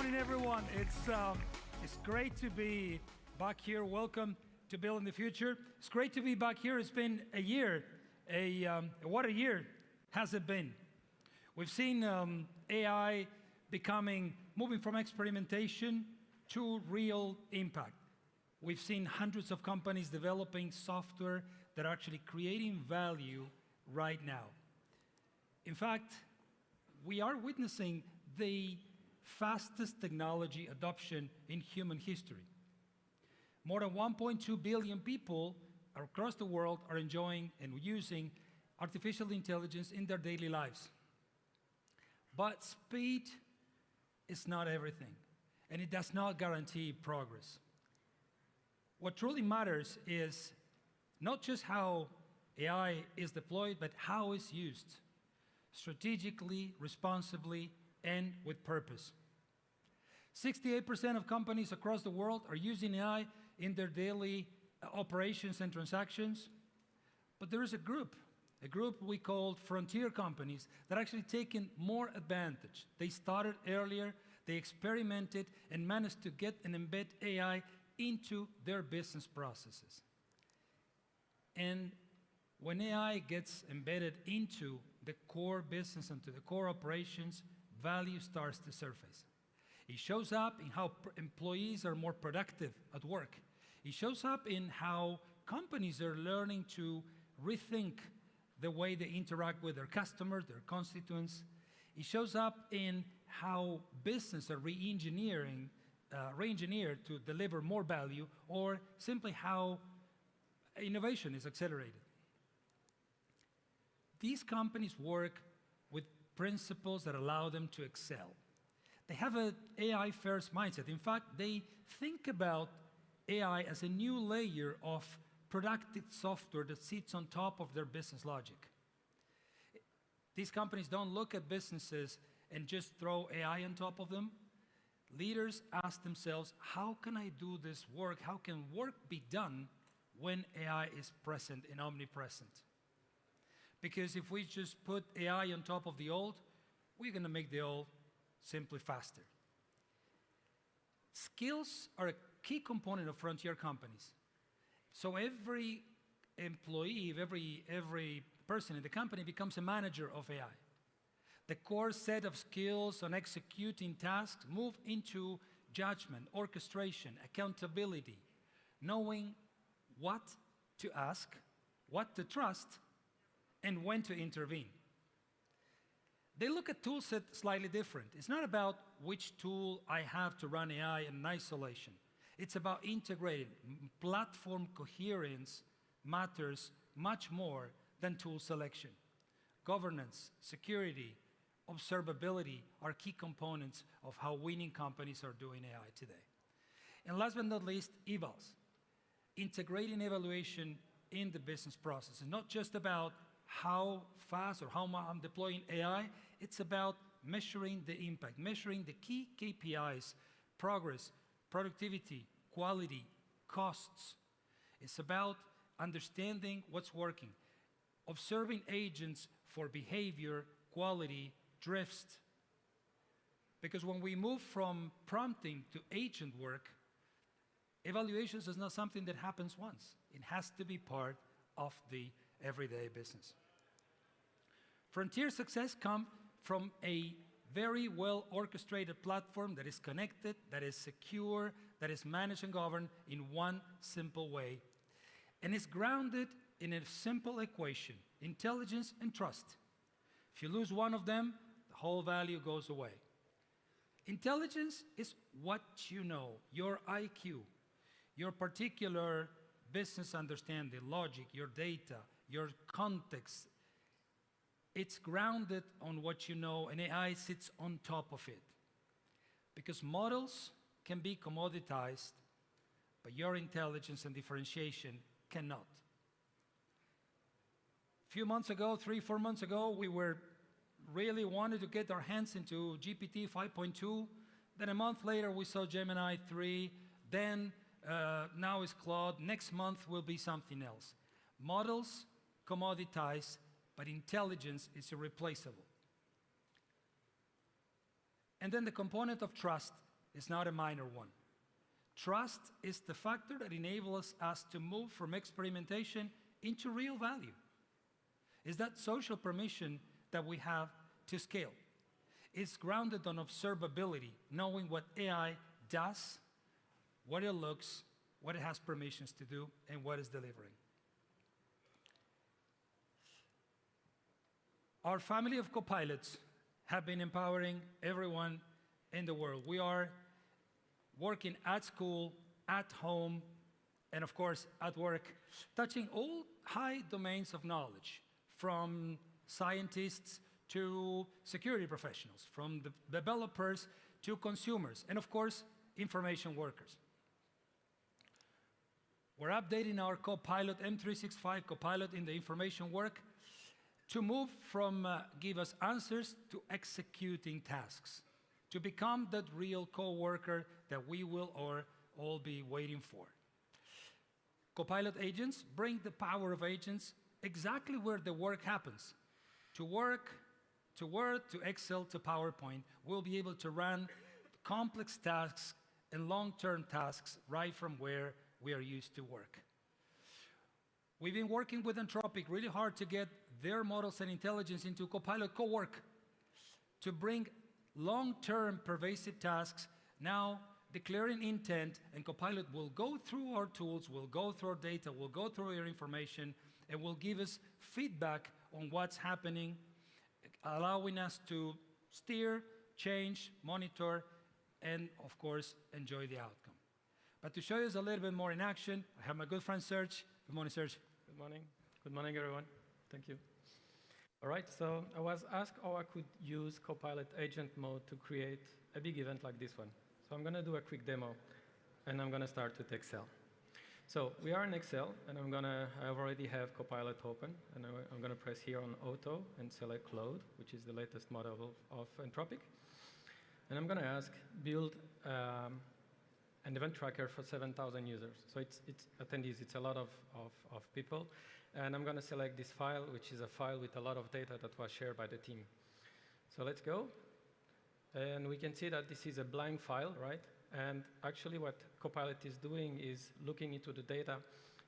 morning, everyone. It's great to be back here. Welcome to Building the Future. It's great to be back here. It's been a year. What a year has it been? We've seen AI moving from experimentation to real impact. We've seen hundreds of companies developing software that are actually creating value right now. In fact, we are witnessing the fastest technology adoption in human history. More than 1.2 billion people across the world are enjoying and using artificial intelligence in their daily lives. But speed is not everything, and it does not guarantee progress. What truly matters is not just how AI is deployed, but how it's used, strategically, responsibly, and with purpose. 68% of companies across the world are using AI in their daily operations and transactions. But there is a group we call frontier companies that are actually taking more advantage. They started earlier, they experimented, and managed to get and embed AI into their business processes. And when AI gets embedded into the core business and to the core operations, value starts to surface. It shows up in how employees are more productive at work. It shows up in how companies are learning to rethink the way they interact with their customers, their constituents. It shows up in how business are re-engineered to deliver more value, or simply how innovation is accelerated. These companies work with principles that allow them to excel. They have an AI-first mindset. In fact, they think about AI as a new layer of productive software that sits on top of their business logic. These companies don't look at businesses and just throw AI on top of them. Leaders ask themselves, how can I do this work? How can work be done when AI is present and omnipresent? Because if we just put AI on top of the old, we're going to make the old simply faster. Skills are a key component of frontier companies. So every employee, every person in the company becomes a manager of AI. The core set of skills on executing tasks move into judgment, orchestration, accountability, knowing what to ask, what to trust, and when to intervene. They look at tool set slightly different. It's not about which tool I have to run AI in isolation. It's about integrating. Platform coherence matters much more than tool selection. Governance, security, observability are key components of how winning companies are doing AI today. And last but not least, evals. Integrating evaluation in the business process is not just about how fast or how much I'm deploying AI, it's about measuring the impact, measuring the key KPIs, progress, productivity, quality, costs. It's about understanding what's working, observing agents for behavior, quality, drifts. Because when we move from prompting to agent work, evaluations is not something that happens once. It has to be part of the everyday business. Frontier success comes from a very well orchestrated platform that is connected, that is secure, that is managed and governed in one simple way. And it's grounded in a simple equation, intelligence and trust. If you lose one of them, the whole value goes away. Intelligence is what you know, your IQ, your particular business understanding, logic, your data, your context. It's grounded on what you know, and AI sits on top of it. Because models can be commoditized, but your intelligence and differentiation cannot. A few months ago, 3-4 months ago, we really wanted to get our hands into GPT 5.2. Then a month later, we saw Gemini 3. Then now is Claude. Next month will be something else. Models commoditize, but intelligence is irreplaceable. And then the component of trust is not a minor one. Trust is the factor that enables us to move from experimentation into real value. It's that social permission that we have to scale. It's grounded on observability, knowing what AI does, what it looks, what it has permissions to do, and what it's delivering. Our family of copilots have been empowering everyone in the world. We are working at school, at home, and of course at work, touching all high domains of knowledge, from scientists to security professionals, from the developers to consumers, and of course, information workers. We're updating our Copilot, M365 Copilot in the information work to move from give us answers to executing tasks, to become that real coworker that we will all be waiting for. Copilot agents bring the power of agents exactly where the work happens. To work, to Word, to Excel, to PowerPoint, we'll be able to run complex tasks and long-term tasks right from where we are used to work. We've been working with Anthropic really hard to get their models and intelligence into Copilot Cowork to bring long-term pervasive tasks, now declaring intent, and Copilot will go through our tools, will go through our data, will go through our information, and will give us feedback on what's happening, allowing us to steer, change, monitor, and of course, enjoy the outcome. But to show you a little bit more in action, I have my good friend Serge. Good morning, Serge. Good morning. Good morning, everyone. Thank you. All right, so I was asked how I could use Copilot agent mode to create a big event like this one. So I'm going to do a quick demo, and I'm going to start with Excel. So we are in Excel, and I already have Copilot open, and I'm going to press here on Auto and select Cloud, which is the latest model of Anthropic. And I'm going to ask, build an event tracker for 7,000 users. So it's attendees, it's a lot of people. And I'm going to select this file, which is a file with a lot of data that was shared by the team. So let's go. And we can see that this is a blank file, right? And actually what Copilot is doing is looking into the data,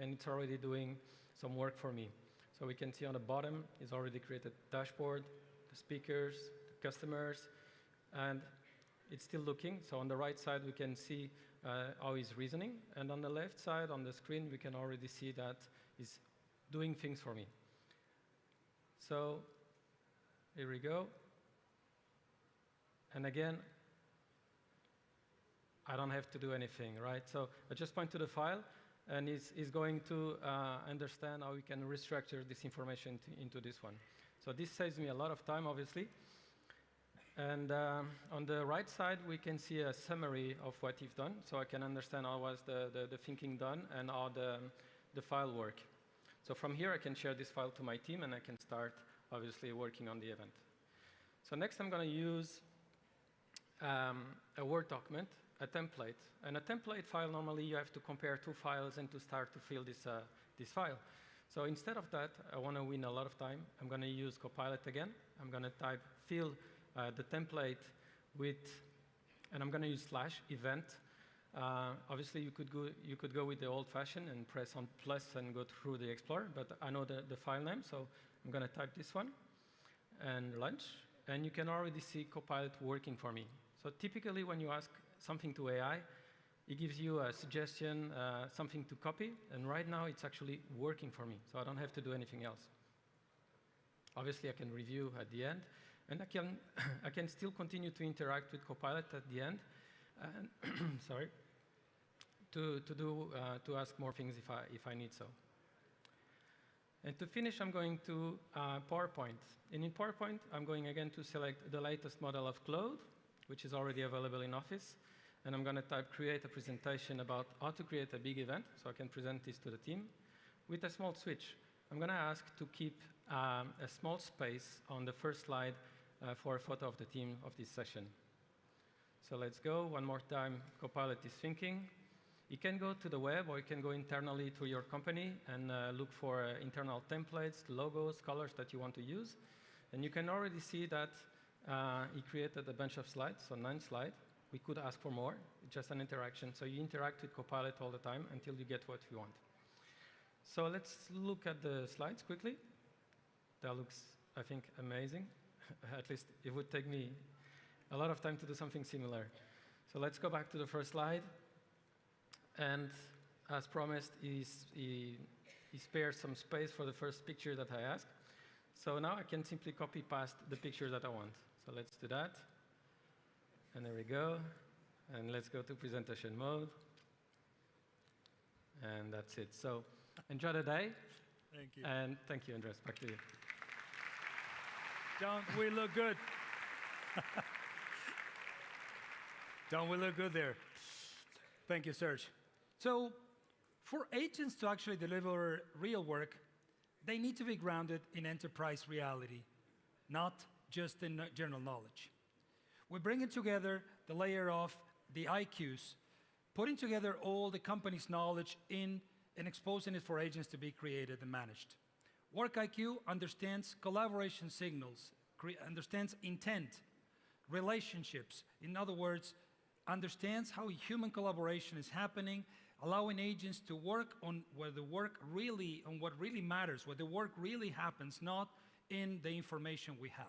and it's already doing some work for me. So we can see on the bottom, it's already created dashboard, the speakers, the customers, and it's still looking. So on the right side, we can see how it's reasoning. And on the left side, on the screen, we can already see that it's doing things for me. So here we go. And again, I don't have to do anything, right? So I just point to the file, and it's going to understand how we can restructure this information into this one. So this saves me a lot of time, obviously. And on the right side, we can see a summary of what you've done, so I can understand how was the thinking done and how the file work. So from here, I can share this file to my team, and I can start, obviously, working on the event. So next, I'm going to use a Word document, a template. And a template file, normally, you have to compare two files and to start to fill this file. So instead of that, I want to win a lot of time. I'm going to use Copilot again. I'm going to type fill the template with, and I'm going to use /event. Obviously, you could go with the old-fashioned and press on plus and go through the Explorer, but I know the file name, so I'm going to type this one and launch. And you can already see Copilot working for me. So typically, when you ask something to AI, it gives you a suggestion, something to copy, and right now it's actually working for me, so I don't have to do anything else. Obviously, I can review at the end, and I can still continue to interact with Copilot at the end, and sorry, to ask more things if I need so. And to finish, I'm going to PowerPoint. And in PowerPoint, I'm going again to select the latest model of Cloud, which is already available in Office. And I'm going to type create a presentation about how to create a big event, so I can present this to the team. With a small switch, I'm going to ask to keep a small space on the first slide for a photo of the team of this session. So let's go. One more time, Copilot is thinking. You can go to the web, or you can go internally to your company and look for internal templates, logos, colors that you want to use. And you can already see that he created a bunch of slides, so 9 slides, we could ask for more. It's just an interaction. So you interact with Copilot all the time until you get what you want. So let's look at the slides quickly. That looks, I think, amazing. At least it would take me a lot of time to do something similar. So let's go back to the first slide. And as promised, he spares some space for the first picture that I asked. So now I can simply copy past the picture that I want. So let's do that. And there we go. And let's go to presentation mode. And that's it. So enjoy the day. Thank you. And thank you, Andres. Back to you. Don't we look good? Don't we look good there? Thank you, Serge. So for agents to actually deliver real work, they need to be grounded in enterprise reality, not just in general knowledge. We're bringing together the layer of the IQs, putting together all the company's knowledge in and exposing it for agents to be created and managed. Work IQ understands collaboration signals, understands intent, relationships. In other words, understands how human collaboration is happening, allowing agents to work on where the work really, on what really matters, where the work really happens, not in the information we have.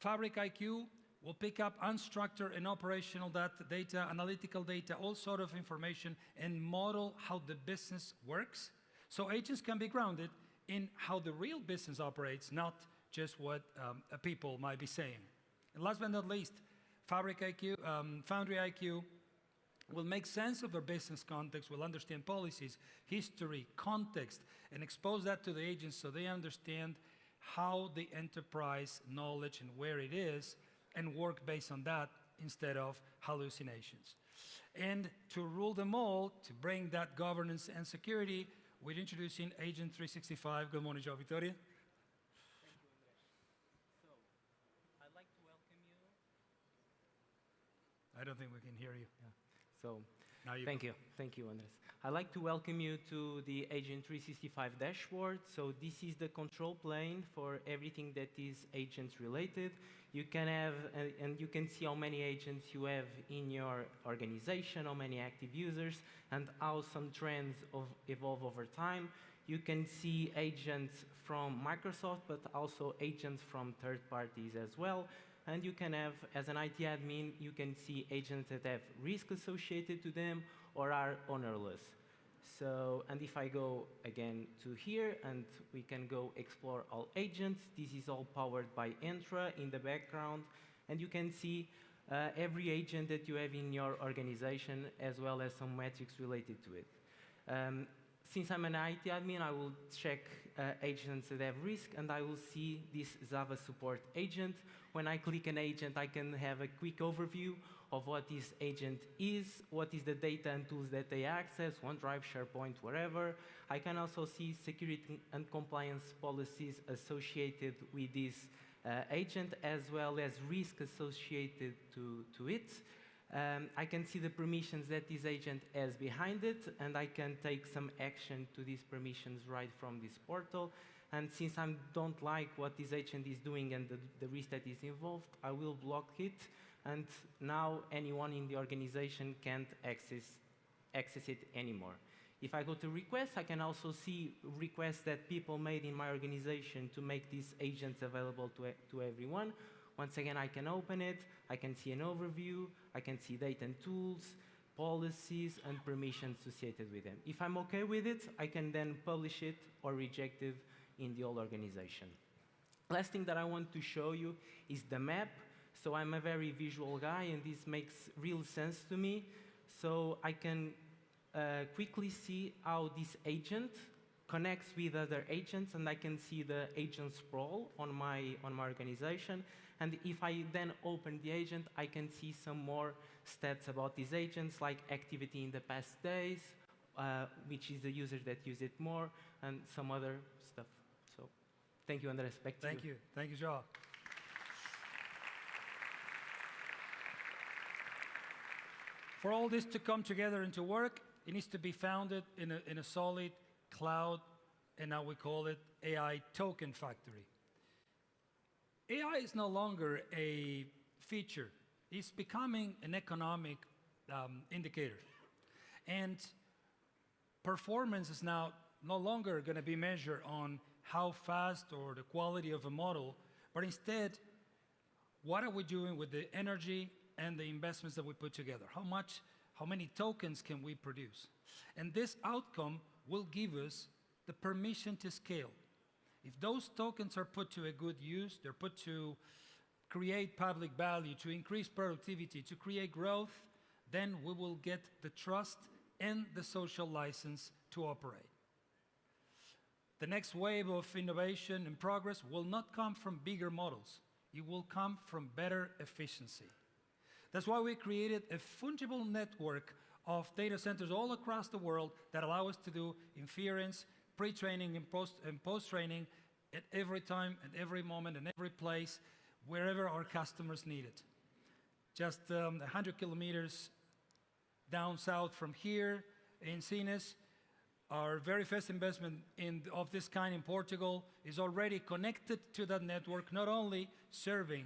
Fabric IQ will pick up unstructured and operational data, analytical data, all sort of information, and model how the business works. So agents can be grounded in how the real business operates, not just what people might be saying. And last but not least, Fabric IQ, Foundry IQ will make sense of their business context, will understand policies, history, context, and expose that to the agents so they understand how the enterprise knowledge and where it is, and work based on that instead of hallucinations. And to rule them all, to bring that governance and security, we're introducing Agent 365. Good morning, João Victoria. I don't think we can hear you. Yeah. So, Now you thank you, Andres. I'd like to welcome you to the Agent 365 dashboard. So this is the control plane for everything that is agents related. You can have, and you can see how many agents you have in your organization, how many active users, and how some trends evolve over time. You can see agents from Microsoft, but also agents from third parties as well. And you can have, as an IT admin, you can see agents that have risk associated to them or are ownerless. So, and if I go again to here, and we can go explore all agents, this is all powered by Entra in the background, and you can see every agent that you have in your organization, as well as some metrics related to it. Since I'm an IT admin, I will check agents that have risk, and I will see this Java support agent. When I click an agent, I can have a quick overview of what this agent is, what is the data and tools that they access, OneDrive, SharePoint, wherever. I can also see security and compliance policies associated with this agent, as well as risk associated to it. I can see the permissions that this agent has behind it, and I can take some action to these permissions right from this portal. And since I don't like what this agent is doing and the risk that is involved, I will block it, and now anyone in the organization can't access it anymore. If I go to requests, I can also see requests that people made in my organization to make these agents available to everyone. Once again, I can open it, I can see an overview, I can see data and tools, policies, and permissions associated with them. If I'm okay with it, I can then publish it or reject it in the whole organization. Last thing that I want to show you is the map. So I'm a very visual guy, and this makes real sense to me. So I can quickly see how this agent connects with other agents, and I can see the agent sprawl on my organization. And if I then open the agent, I can see some more stats about these agents, like activity in the past days, which is the users that use it more, and some other stuff. So thank you, Andres. Back to you. Thank you. Thank you, João. For all this to come together and to work, it needs to be founded in a solid cloud, and now we call it AI token factory. AI is no longer a feature. is becoming an economic indicator. And performance is now no longer going to be measured on how fast or the quality of a model, but instead, what are we doing with the energy and the investments that we put together? How many tokens can we produce? And this outcome will give us the permission to scale. If those tokens are put to a good use, they're put to create public value, to increase productivity, to create growth, then we will get the trust and the social license to operate. The next wave of innovation and progress will not come from bigger models. It will come from better efficiency. That's why we created a fungible network of data centers all across the world that allow us to do inference, pre-training, and post-training at every time, at every moment, and every place, wherever our customers need it. Just 100 kilometers down south from here in Sines, our very first investment of this kind in Portugal is already connected to that network, not only serving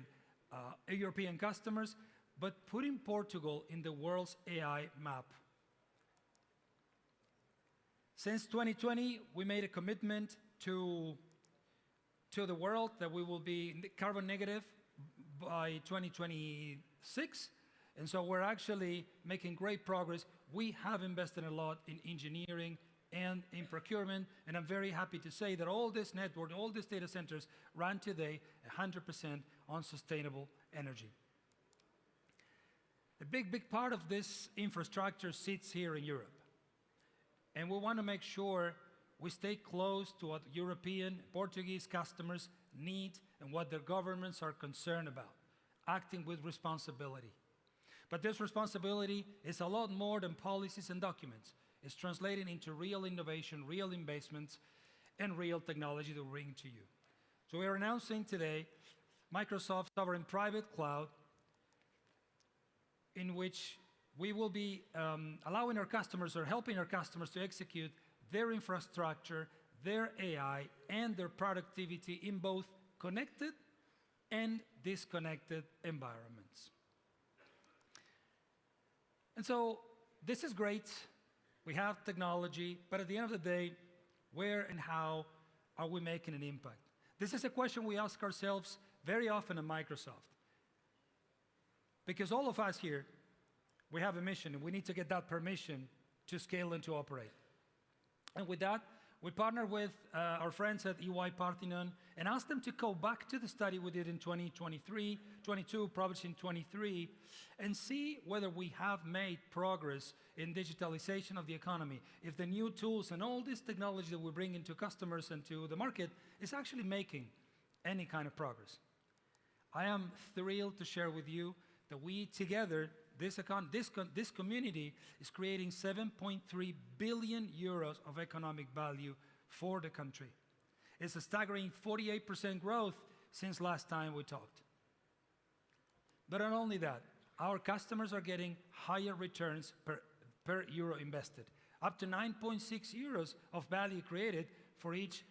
European customers, but putting Portugal in the world's AI map. Since 2020, we made a commitment to the world that we will be carbon negative by 2026. And so we're actually making great progress. We have invested a lot in engineering and in procurement, and I'm very happy to say that all this network, all these data centers run today 100% on sustainable energy. A big part of this infrastructure sits here in Europe. And we want to make sure we stay close to what European, Portuguese customers need and what their governments are concerned about, acting with responsibility. But this responsibility is a lot more than policies and documents. It's translating into real innovation, real investments, and real technology to bring to you. So we are announcing today Microsoft Sovereign Private Cloud, in which we will be allowing our customers or helping our customers to execute their infrastructure, their AI, and their productivity in both connected and disconnected environments. And so this is great. We have technology, but at the end of the day, where and how are we making an impact? This is a question we ask ourselves very often at Microsoft. Because all of us here, we have a mission, and we need to get that permission to scale and to operate. And with that, we partnered with our friends at EY Parthenon and asked them to go back to the study we did in 2023, 22, published in 23, and see whether we have made progress in digitalization of the economy, if the new tools and all this technology that we bring into customers and to the market is actually making any kind of progress. I am thrilled to share with you that we together, this community is creating 7.3 billion euros of economic value for the country. It's a staggering 48% growth since last time we talked. But not only that, our customers are getting higher returns per euro invested, up to 9.6 euros of value created for each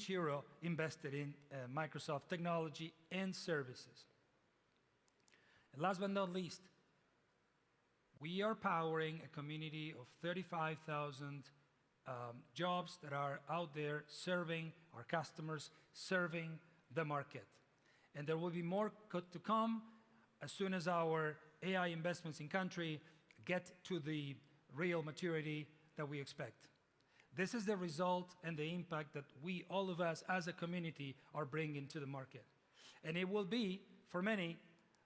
euro invested in Microsoft technology and services. And last but not least, we are powering a community of 35,000 jobs that are out there serving our customers, serving the market. And there will be more to come as soon as our AI investments in country get to the real maturity that we expect. This is the result and the impact that we, all of us as a community, are bringing to the market. And it will be, for many,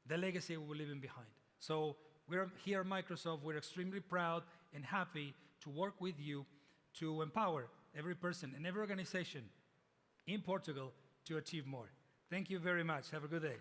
the legacy we're leaving behind. So we're here at Microsoft, we're extremely proud and happy to work with you to empower every person and every organization in Portugal to achieve more. Thank you very much. Have a good day.